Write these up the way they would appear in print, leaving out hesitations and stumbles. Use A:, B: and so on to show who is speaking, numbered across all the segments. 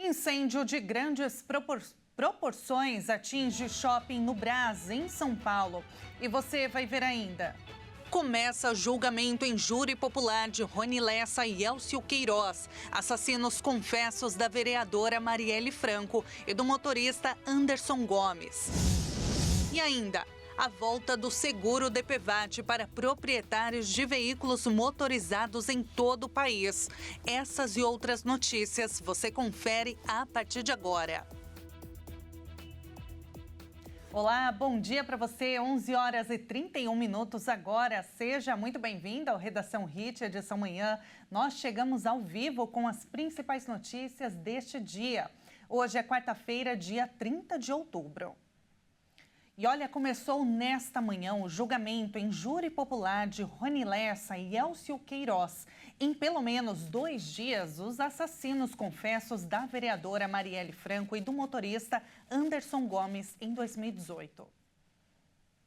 A: Incêndio de grandes proporções atinge shopping no Brás, em São Paulo. E você vai ver ainda. Começa julgamento em júri popular de Rony Lessa e Elcio Queiroz, assassinos confessos da vereadora Marielle Franco e do motorista Anderson Gomes. E ainda, a volta do seguro DPVAT para proprietários de veículos motorizados em todo o país. Essas e outras notícias você confere a partir de agora. Olá, bom dia para você, 11 horas e 31 minutos agora. Seja muito bem-vindo ao Redação Hit, edição manhã. Nós chegamos ao vivo com as principais notícias deste dia. Hoje é quarta-feira, dia 30 de outubro. E olha, começou nesta manhã o julgamento em júri popular de Rony Lessa e Elcio Queiroz. Em pelo menos 2 dias, os assassinos confessos da vereadora Marielle Franco e do motorista Anderson Gomes em 2018.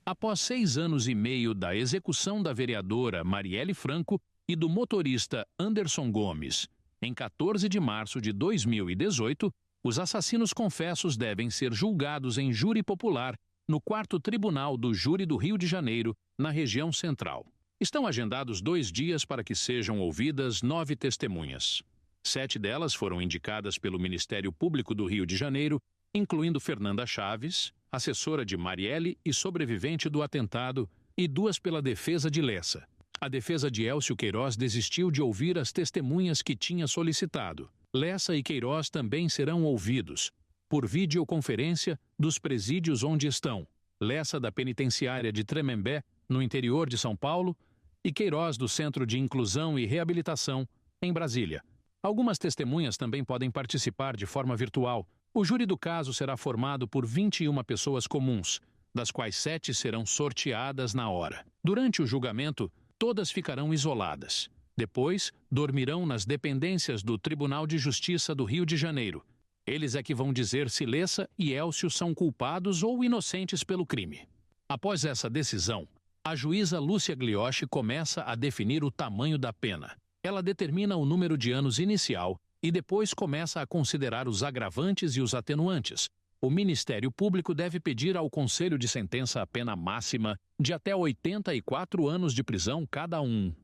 B: Após 6 anos e meio da execução da vereadora Marielle Franco e do motorista Anderson Gomes, em 14 de março de 2018, os assassinos confessos devem ser julgados em júri popular no 4º Tribunal do Júri do Rio de Janeiro, na região central. Estão agendados 2 dias para que sejam ouvidas 9 testemunhas. 7 delas foram indicadas pelo Ministério Público do Rio de Janeiro, incluindo Fernanda Chaves, assessora de Marielle e sobrevivente do atentado, e 2 pela defesa de Lessa. A defesa de Elcio Queiroz desistiu de ouvir as testemunhas que tinha solicitado. Lessa e Queiroz também serão ouvidos por videoconferência dos presídios onde estão. Lessa da penitenciária de Tremembé, no interior de São Paulo, e Queiroz do Centro de Inclusão e Reabilitação, em Brasília. Algumas testemunhas também podem participar de forma virtual. O júri do caso será formado por 21 pessoas comuns, das quais 7 serão sorteadas na hora. Durante o julgamento, todas ficarão isoladas. Depois, dormirão nas dependências do Tribunal de Justiça do Rio de Janeiro. Eles é que vão dizer se Lessa e Elcio são culpados ou inocentes pelo crime. Após essa decisão, a juíza Lúcia Glioshi começa a definir o tamanho da pena. Ela determina o número de anos inicial e depois começa a considerar os agravantes e os atenuantes. O Ministério Público deve pedir ao Conselho de Sentença a pena máxima de até 84 anos de prisão cada um.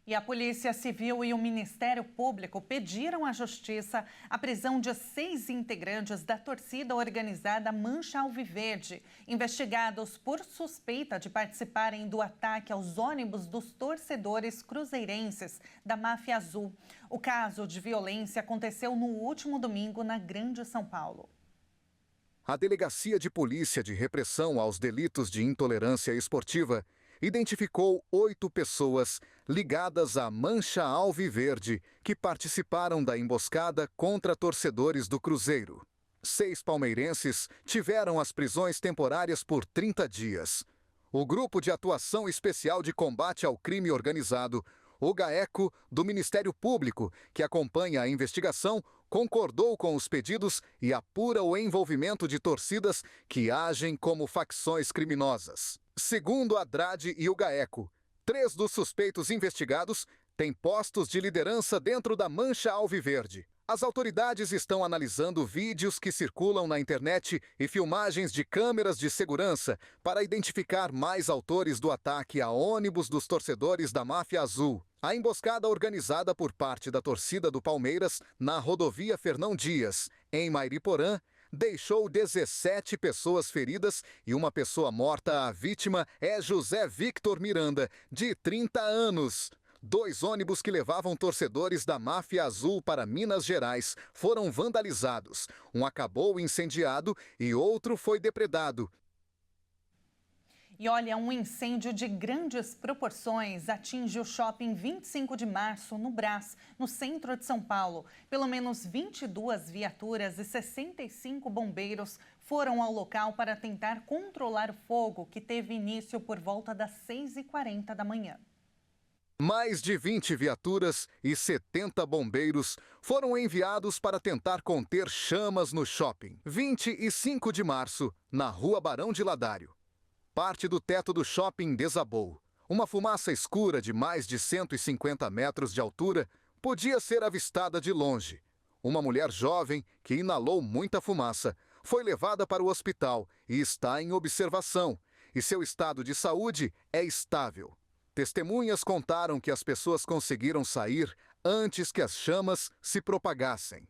A: E a Polícia Civil e o Ministério Público pediram à Justiça a prisão de 6 integrantes da torcida organizada Mancha Alviverde, investigados por suspeita de participarem do ataque aos ônibus dos torcedores cruzeirenses da Máfia Azul. O caso de violência aconteceu no último domingo na Grande São Paulo.
C: A Delegacia de Polícia de Repressão aos Delitos de Intolerância Esportiva identificou 8 pessoas ligadas à Mancha Alviverde que participaram da emboscada contra torcedores do Cruzeiro. 6 palmeirenses tiveram as prisões temporárias por 30 dias. O Grupo de Atuação Especial de Combate ao Crime Organizado, o GAECO, do Ministério Público, que acompanha a investigação, concordou com os pedidos e apura o envolvimento de torcidas que agem como facções criminosas. Segundo a DRAD e o GAECO, 3 dos suspeitos investigados têm postos de liderança dentro da Mancha Alviverde. As autoridades estão analisando vídeos que circulam na internet e filmagens de câmeras de segurança para identificar mais autores do ataque a ônibus dos torcedores da Máfia Azul. A emboscada organizada por parte da torcida do Palmeiras na rodovia Fernão Dias, em Mairiporã, deixou 17 pessoas feridas e uma pessoa morta. A vítima é José Victor Miranda, de 30 anos. 2 ônibus que levavam torcedores da Máfia Azul para Minas Gerais foram vandalizados. Um acabou incendiado e outro foi depredado.
A: E olha, um incêndio de grandes proporções atinge o shopping 25 de março, no Brás, no centro de São Paulo. Pelo menos 22 viaturas e 65 bombeiros foram ao local para tentar controlar o fogo, que teve início por volta das 6h40 da manhã.
C: Mais de 20 viaturas e 70 bombeiros foram enviados para tentar conter chamas no shopping. 25 de março, na Rua Barão de Ladário. Parte do teto do shopping desabou. Uma fumaça escura de mais de 150 metros de altura podia ser avistada de longe. Uma mulher jovem que inalou muita fumaça foi levada para o hospital e está em observação, e seu estado de saúde é estável. Testemunhas contaram que as pessoas conseguiram sair antes que as chamas se propagassem.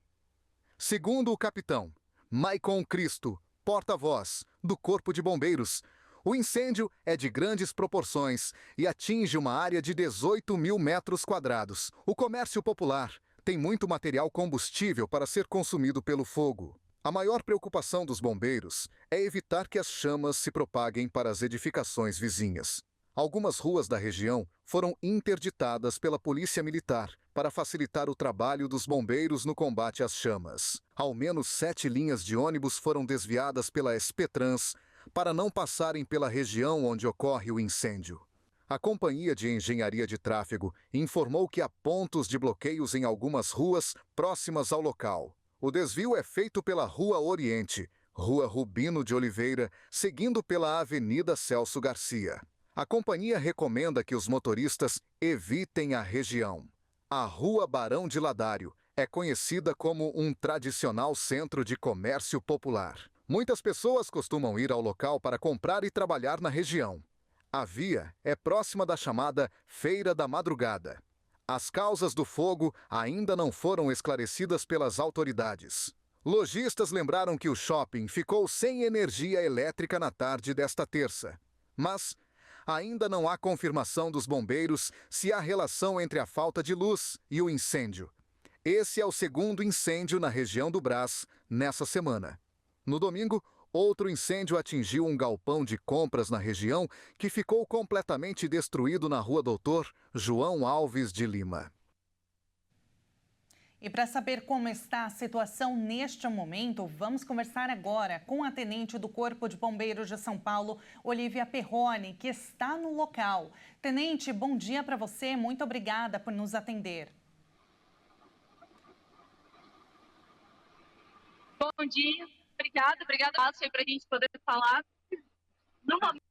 C: Segundo o capitão Maicon Cristo, porta-voz do Corpo de Bombeiros, o incêndio é de grandes proporções e atinge uma área de 18.000 metros quadrados. O comércio popular tem muito material combustível para ser consumido pelo fogo. A maior preocupação dos bombeiros é evitar que as chamas se propaguem para as edificações vizinhas. Algumas ruas da região foram interditadas pela Polícia Militar para facilitar o trabalho dos bombeiros no combate às chamas. Ao menos 7 linhas de ônibus foram desviadas pela SP-Trans para não passarem pela região onde ocorre o incêndio. A Companhia de Engenharia de Tráfego informou que há pontos de bloqueios em algumas ruas próximas ao local. O desvio é feito pela Rua Oriente, Rua Rubino de Oliveira, seguindo pela Avenida Celso Garcia. A companhia recomenda que os motoristas evitem a região. A Rua Barão de Ladário é conhecida como um tradicional centro de comércio popular. Muitas pessoas costumam ir ao local para comprar e trabalhar na região. A via é próxima da chamada Feira da Madrugada. As causas do fogo ainda não foram esclarecidas pelas autoridades. Lojistas lembraram que o shopping ficou sem energia elétrica na tarde desta terça. Mas ainda não há confirmação dos bombeiros se há relação entre a falta de luz e o incêndio. Esse é o segundo incêndio na região do Brás nessa semana. No domingo, outro incêndio atingiu um galpão de compras na região que ficou completamente destruído na Rua Doutor João Alves de Lima.
A: E para saber como está a situação neste momento, vamos conversar agora com a tenente do Corpo de Bombeiros de São Paulo, Olivia Perrone, que está no local. Tenente, bom dia para você, muito obrigada por nos atender.
D: Bom dia, obrigada para a gente poder falar. No momento,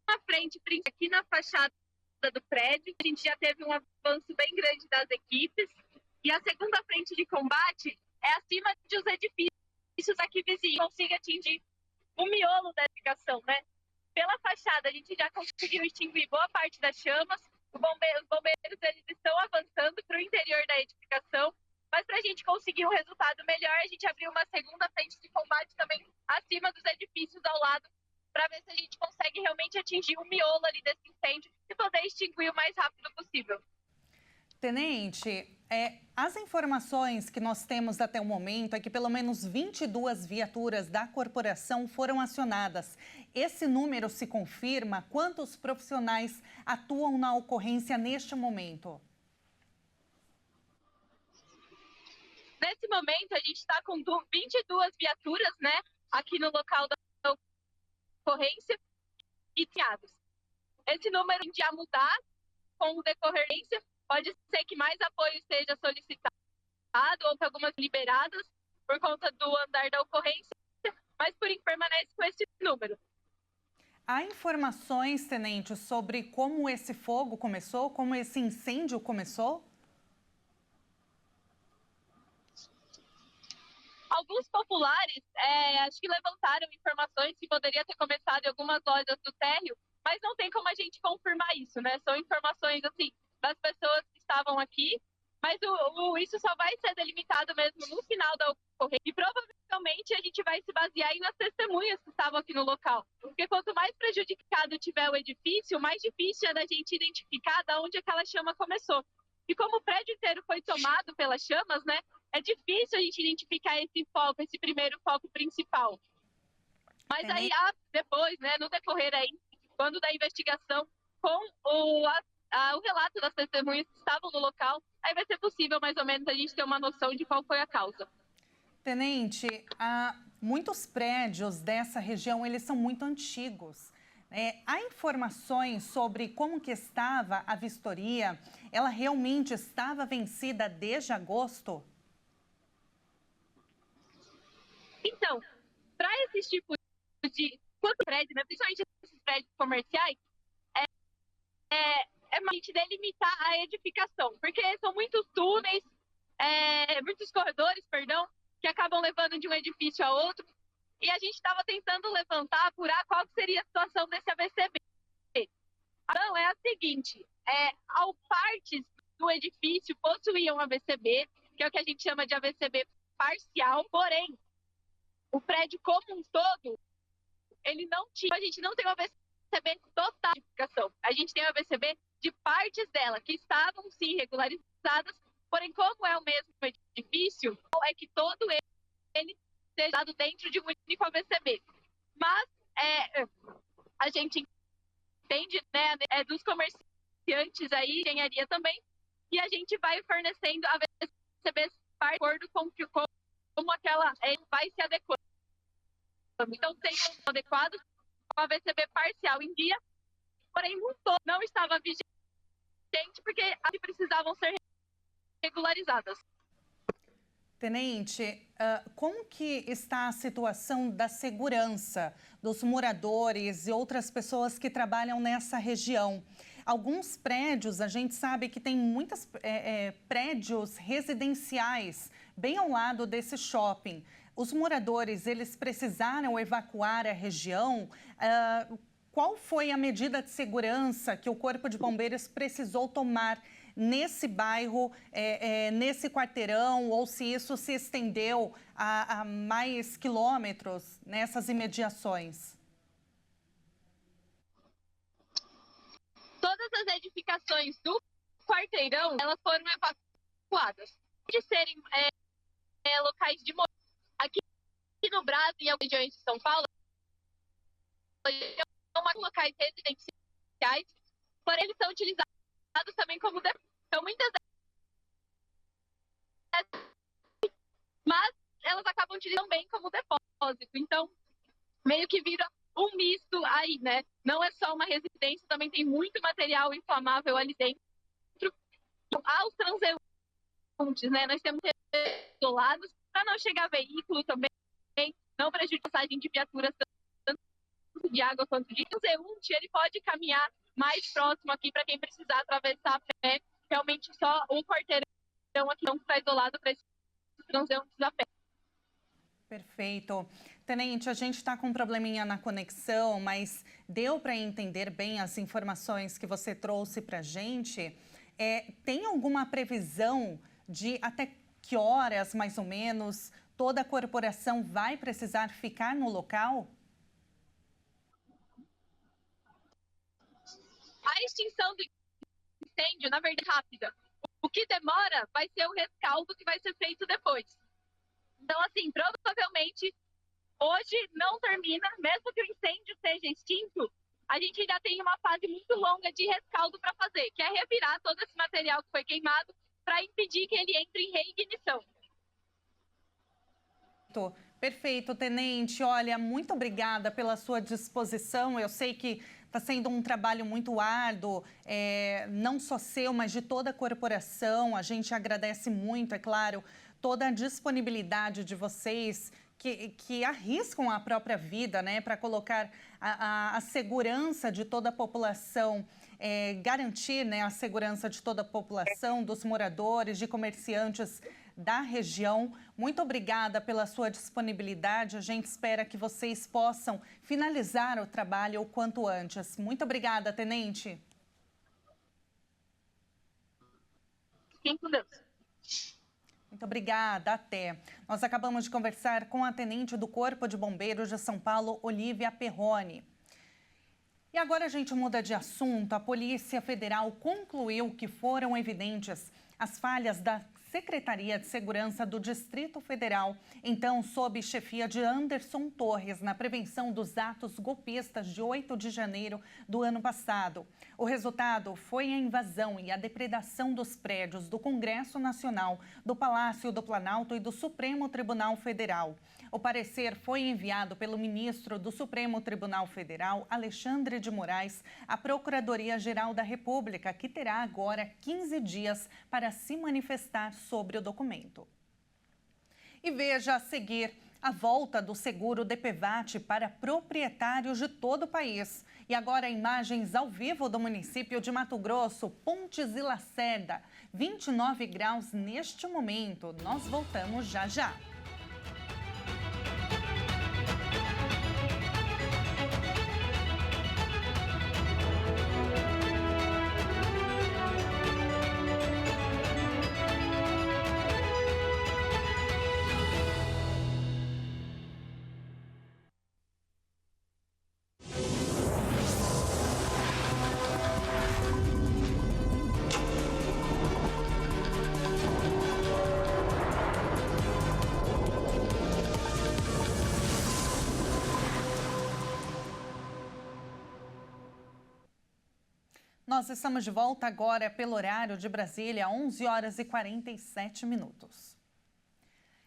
D: uma frente aqui na fachada do prédio, a gente já teve um avanço bem grande das equipes, e a segunda frente de combate é acima dos edifícios aqui vizinhos, consiga atingir o miolo da edificação, né? Pela fachada, a gente já conseguiu extinguir boa parte das chamas, os bombeiros eles estão avançando para o interior da edificação, mas para a gente conseguir um resultado melhor, a gente abriu uma segunda frente de combate também acima dos edifícios ao lado, para ver se a gente consegue realmente atingir o miolo ali desse incêndio e poder extinguir o mais rápido possível.
A: Tenente, as informações que nós temos até o momento é que pelo menos 22 viaturas da corporação foram acionadas. Esse número se confirma? Quantos profissionais atuam na ocorrência neste momento?
D: Nesse momento, a gente está com 22 viaturas, né, aqui no local da ocorrência e triados. Esse número tende a mudar com o decorrência, pode ser que mais apoio seja solicitado ou que algumas liberadas por conta do andar da ocorrência, mas por enquanto permanece com esse número.
A: Há informações, tenente, sobre como esse fogo começou, como esse incêndio começou?
D: Alguns populares, acho que levantaram informações que poderia ter começado em algumas lojas do térreo, mas não tem como a gente confirmar isso, né? São informações, assim, das pessoas que estavam aqui, mas isso só vai ser delimitado mesmo no final da ocorrência. E provavelmente a gente vai se basear nas testemunhas que estavam aqui no local. Porque quanto mais prejudicado tiver o edifício, mais difícil é da gente identificar de onde aquela chama começou. E como o prédio inteiro foi tomado pelas chamas, né? É difícil a gente identificar esse foco, esse primeiro foco principal. Mas aí, depois, né, no decorrer aí, quando da investigação, com o relato das testemunhas que estavam no local, aí vai ser possível, mais ou menos, a gente ter uma noção de qual foi a causa.
A: Tenente, muitos prédios dessa região, eles são muito antigos. Há informações sobre como que estava a vistoria? Ela realmente estava vencida desde agosto?
D: Então, para esses tipos de prédio, né, principalmente esses prédios comerciais, é mais a gente delimitar a edificação, porque são muitos túneis, muitos corredores, perdão, que acabam levando de um edifício a outro. E a gente estava tentando levantar, apurar qual seria a situação desse AVCB. Então, é a seguinte, ao partes do edifício possuíam AVCB, que é o que a gente chama de AVCB parcial, porém, o prédio como um todo, ele não tinha, a gente não tem um AVCB total de edificação. A gente tem um AVCB de partes dela, que estavam sim regularizadas, porém, como é o mesmo edifício, é que todo ele seja dado dentro de um único AVCB. Mas a gente entende, né, dos comerciantes aí, engenharia também, e a gente vai fornecendo AVCBs de acordo com como aquela vai se adequando. Então, tem um adequado, o AVCB parcial em dia, porém, no todo não estava vigente, porque as precisavam ser regularizadas.
A: Tenente, como que está a situação da segurança dos moradores e outras pessoas que trabalham nessa região? Alguns prédios, a gente sabe que tem muitos prédios residenciais bem ao lado desse shopping. Os moradores, eles precisaram evacuar a região. Qual foi a medida de segurança que o Corpo de Bombeiros precisou tomar nesse bairro, nesse quarteirão, ou se isso se estendeu a mais quilômetros nessas imediações?
D: Todas as edificações do quarteirão, elas foram evacuadas. De serem locais de moradia. Aqui no Brás e em algumas regiões de São Paulo, são locais residenciais, porém eles são utilizados também como depósito. Então, muitas mas elas acabam utilizando também como depósito. Então, meio que vira um misto aí, né? Não é só uma residência, também tem muito material inflamável ali dentro. Aos transeuntes, né? Nós temos isolados para não chegar veículo também, não prejudicar a passagem de viaturas tanto de água quanto de transeunte. Ele pode caminhar mais próximo aqui para quem precisar atravessar a pé. Realmente só um quarteirão aqui não está isolado para esses transeuntes a pé.
A: Perfeito. Tenente, a gente está com um probleminha na conexão, mas deu para entender bem as informações que você trouxe para a gente. Tem alguma previsão de até que horas, mais ou menos, toda a corporação vai precisar ficar no local?
D: A extinção do incêndio, na verdade, rápida. O que demora vai ser o rescaldo que vai ser feito depois. Então, assim, provavelmente, hoje não termina, mesmo que o incêndio seja extinto, a gente ainda tem uma fase muito longa de rescaldo para fazer, que é revirar todo esse material que foi queimado para impedir que ele entre em reignição.
A: Perfeito, Tenente. Olha, muito obrigada pela sua disposição. Eu sei que está sendo um trabalho muito árduo, não só seu, mas de toda a corporação. A gente agradece muito, é claro, toda a disponibilidade de vocês que arriscam a própria vida, né, para colocar a segurança de toda a população, garantir, né, a segurança de toda a população, dos moradores, de comerciantes da região. Muito obrigada pela sua disponibilidade. A gente espera que vocês possam finalizar o trabalho o quanto antes. Muito obrigada, Tenente.
D: Fiquem com Deus.
A: Muito obrigada, até. Nós acabamos de conversar com a tenente do Corpo de Bombeiros de São Paulo, Olívia Perrone. E agora a gente muda de assunto. A Polícia Federal concluiu que foram evidentes as falhas da Secretaria de Segurança do Distrito Federal, então sob chefia de Anderson Torres, na prevenção dos atos golpistas de 8 de janeiro do ano passado. O resultado foi a invasão e a depredação dos prédios do Congresso Nacional, do Palácio do Planalto e do Supremo Tribunal Federal. O parecer foi enviado pelo ministro do Supremo Tribunal Federal, Alexandre de Moraes, à Procuradoria-Geral da República, que terá agora 15 dias para se manifestar sobre o documento. E veja a seguir, A volta do seguro DPVAT para proprietários de todo o país. E agora imagens ao vivo do município de Mato Grosso, Pontes e Lacerda. 29 graus neste momento. Nós voltamos já já. Nós estamos de volta agora pelo horário de Brasília, 11 horas e 47 minutos.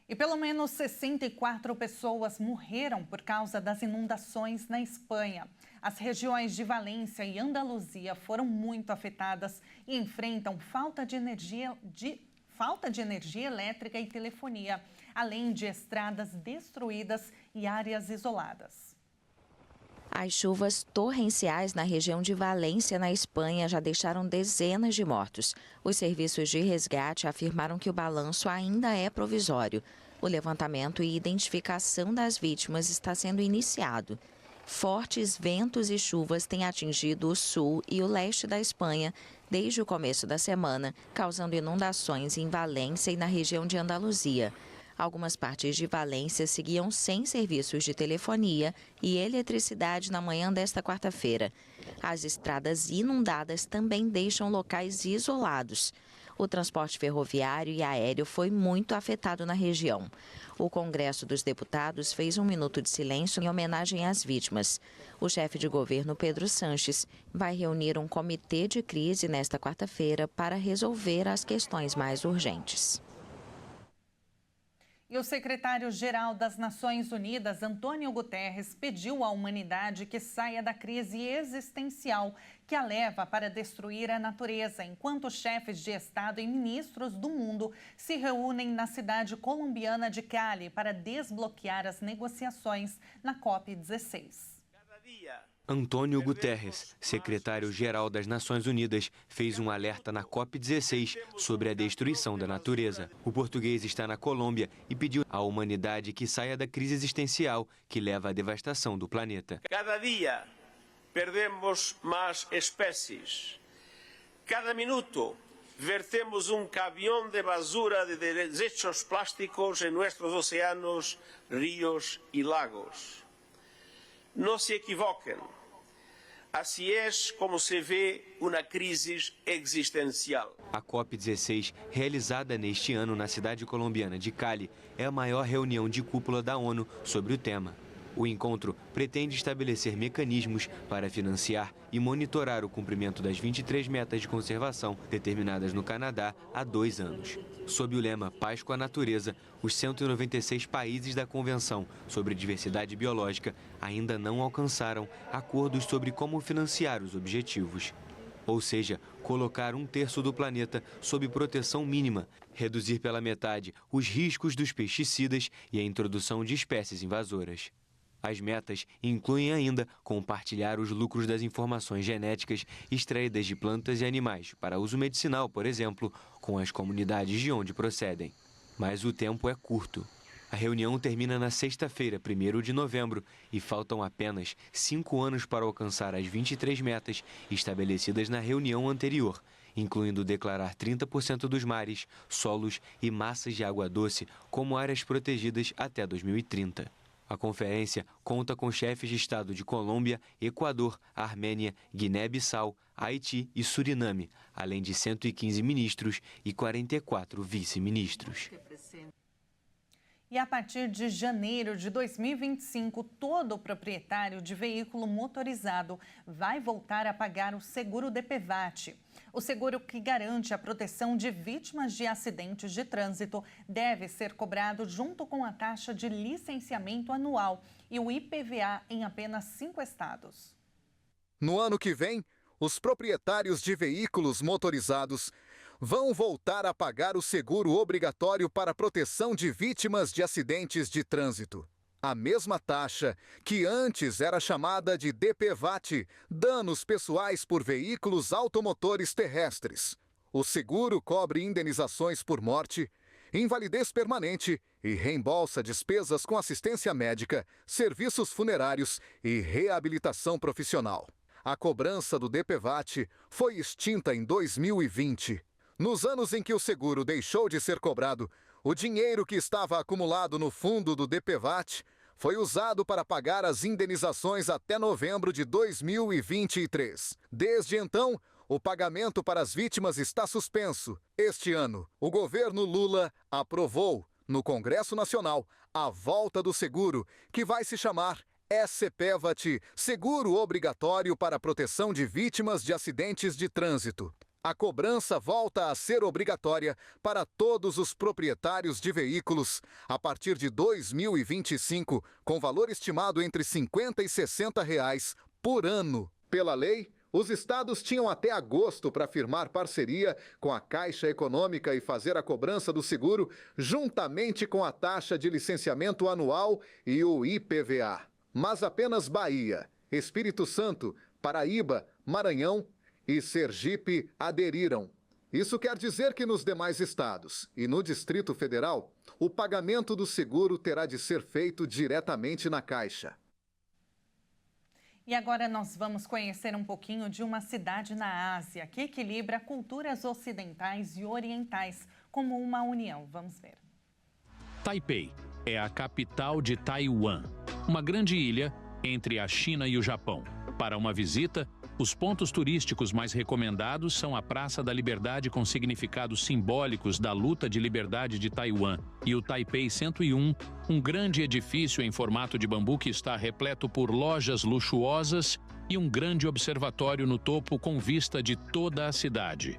A: E pelo menos 64 pessoas morreram por causa das inundações na Espanha. As regiões de Valência e Andaluzia foram muito afetadas e enfrentam falta de energia elétrica e telefonia, além de estradas destruídas e áreas isoladas.
E: As chuvas torrenciais na região de Valência, na Espanha, já deixaram dezenas de mortos. Os serviços de resgate afirmaram que o balanço ainda é provisório. O levantamento e identificação das vítimas está sendo iniciado. Fortes ventos e chuvas têm atingido o sul e o leste da Espanha desde o começo da semana, causando inundações em Valência e na região de Andaluzia. Algumas partes de Valência seguiam sem serviços de telefonia e eletricidade na manhã desta quarta-feira. As estradas inundadas também deixam locais isolados. O transporte ferroviário e aéreo foi muito afetado na região. O Congresso dos Deputados fez um minuto de silêncio em homenagem às vítimas. O chefe de governo, Pedro Sanches, vai reunir um comitê de crise nesta quarta-feira para resolver as questões mais urgentes.
A: E o secretário-geral das Nações Unidas, Antônio Guterres, pediu à humanidade que saia da crise existencial que a leva para destruir a natureza, enquanto chefes de Estado e ministros do mundo se reúnem na cidade colombiana de Cali para desbloquear as negociações na COP16.
F: Antônio Guterres, secretário-geral das Nações Unidas, fez um alerta na COP16 sobre a destruição da natureza. O português está na Colômbia e pediu à humanidade que saia da crise existencial que leva à devastação do planeta.
G: Cada dia perdemos mais espécies. Cada minuto vertemos um caminhão de basura de desechos plásticos em nossos oceanos, rios e lagos. Não se equivoquem. Assim é como se vê uma crise existencial.
F: A COP16, realizada neste ano na cidade colombiana de Cali, é a maior reunião de cúpula da ONU sobre o tema. O encontro pretende estabelecer mecanismos para financiar e monitorar o cumprimento das 23 metas de conservação determinadas no Canadá há 2 anos. Sob o lema Paz com a Natureza, os 196 países da Convenção sobre Diversidade Biológica ainda não alcançaram acordos sobre como financiar os objetivos. Ou seja, colocar 1/3 do planeta sob proteção mínima, reduzir pela metade os riscos dos pesticidas e a introdução de espécies invasoras. As metas incluem ainda compartilhar os lucros das informações genéticas extraídas de plantas e animais para uso medicinal, por exemplo, com as comunidades de onde procedem. Mas o tempo é curto. A reunião termina na sexta-feira, 1º de novembro, e faltam apenas 5 anos para alcançar as 23 metas estabelecidas na reunião anterior, incluindo declarar 30% dos mares, solos e massas de água doce como áreas protegidas até 2030. A conferência conta com chefes de Estado de Colômbia, Equador, Armênia, Guiné-Bissau, Haiti e Suriname, além de 115 ministros e 44 vice-ministros.
A: E a partir de janeiro de 2025, todo proprietário de veículo motorizado vai voltar a pagar o seguro DPVAT. O seguro que garante a proteção de vítimas de acidentes de trânsito deve ser cobrado junto com a taxa de licenciamento anual e o IPVA em apenas 5 estados.
C: No ano que vem, os proprietários de veículos motorizados vão voltar a pagar o seguro obrigatório para proteção de vítimas de acidentes de trânsito. A mesma taxa que antes era chamada de DPVAT, danos pessoais por veículos automotores terrestres. O seguro cobre indenizações por morte, invalidez permanente e reembolsa despesas com assistência médica, serviços funerários e reabilitação profissional. A cobrança do DPVAT foi extinta em 2020. Nos anos em que o seguro deixou de ser cobrado, o dinheiro que estava acumulado no fundo do DPVAT foi usado para pagar as indenizações até novembro de 2023. Desde então, o pagamento para as vítimas está suspenso. Este ano, o governo Lula aprovou, no Congresso Nacional, a volta do seguro, que vai se chamar SPVAT, Seguro Obrigatório para a Proteção de Vítimas de Acidentes de Trânsito. A cobrança volta a ser obrigatória para todos os proprietários de veículos a partir de 2025, com valor estimado entre R$ 50 e R$ 60 por ano. Pela lei, os estados tinham até agosto para firmar parceria com a Caixa Econômica e fazer a cobrança do seguro juntamente com a taxa de licenciamento anual e o IPVA. Mas apenas Bahia, Espírito Santo, Paraíba, Maranhão e Sergipe aderiram. Isso quer dizer que nos demais estados e no Distrito Federal, o pagamento do seguro terá de ser feito diretamente na Caixa.
A: E agora nós vamos conhecer um pouquinho de uma cidade na Ásia que equilibra culturas ocidentais e orientais como uma união. Vamos ver.
B: Taipei é a capital de Taiwan, uma grande ilha entre a China e o Japão. Para uma visita, os pontos turísticos mais recomendados são a Praça da Liberdade com significados simbólicos da luta de liberdade de Taiwan e o Taipei 101, um grande edifício em formato de bambu que está repleto por lojas luxuosas e um grande observatório no topo com vista de toda a cidade.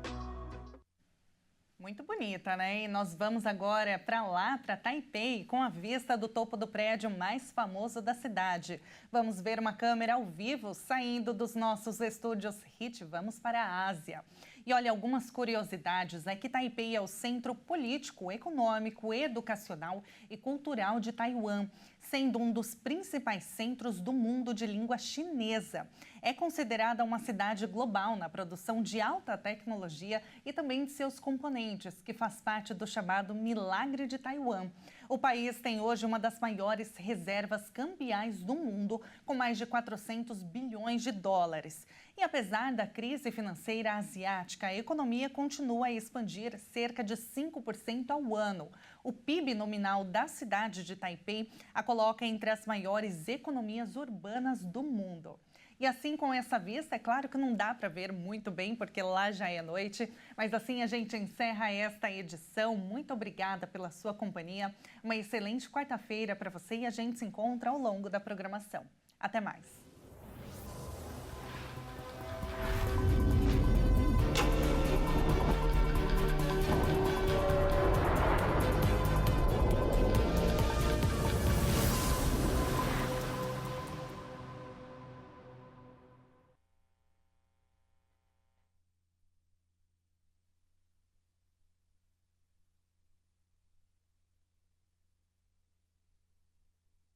A: Muito bonita, né? E nós vamos agora para lá, para Taipei, com a vista do topo do prédio mais famoso da cidade. Vamos ver uma câmera ao vivo saindo dos nossos estúdios HIT. Vamos para a Ásia. E olha, algumas curiosidades é que Taipei é o centro político, econômico, educacional e cultural de Taiwan, sendo um dos principais centros do mundo de língua chinesa. É considerada uma cidade global na produção de alta tecnologia e também de seus componentes, que faz parte do chamado Milagre de Taiwan. O país tem hoje uma das maiores reservas cambiais do mundo, com mais de 400 bilhões de dólares. E apesar da crise financeira asiática, a economia continua a expandir cerca de 5% ao ano. O PIB nominal da cidade de Taipei a coloca entre as maiores economias urbanas do mundo. E assim, com essa vista, é claro que não dá para ver muito bem, porque lá já é noite, mas assim a gente encerra esta edição. Muito obrigada pela sua companhia. Uma excelente quarta-feira para você e a gente se encontra ao longo da programação. Até mais!